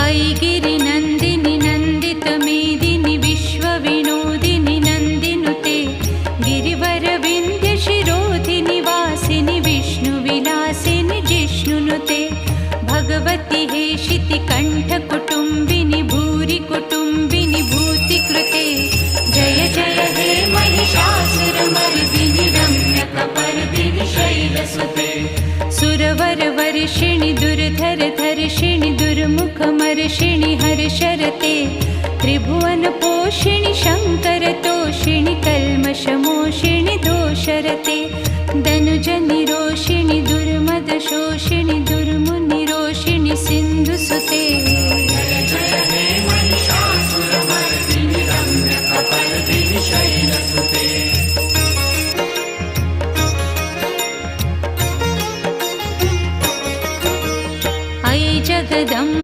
वैगिरिनन्दिनि नन्दितमेदिनि विश्वविनोदिनि नन्दिनुते गिरिवरविन्ध्यशिरोधिनि वासिनि विष्णुविलासिनि जिष्णुनुते भगवति हेशितिकण्ठकुटुम्बिनि भूरिकुटुम्बिनि भूतिकृते जय जय हे महिषासुरमर्दिनि रम्यकपर्दिनि शैलसुते सुरवरवर्षिणि दुर्धरधर्षिणि दुर्मुखमर्षिणि हर्षरते त्रिभुवनपोषिणि शङ्करतोषिणि कल्मषमोषिणि दोषरते दनुजनिरोषिणि दुर्मदशोषिणि दुर्मुनिरोषिणि सिन्धुसुते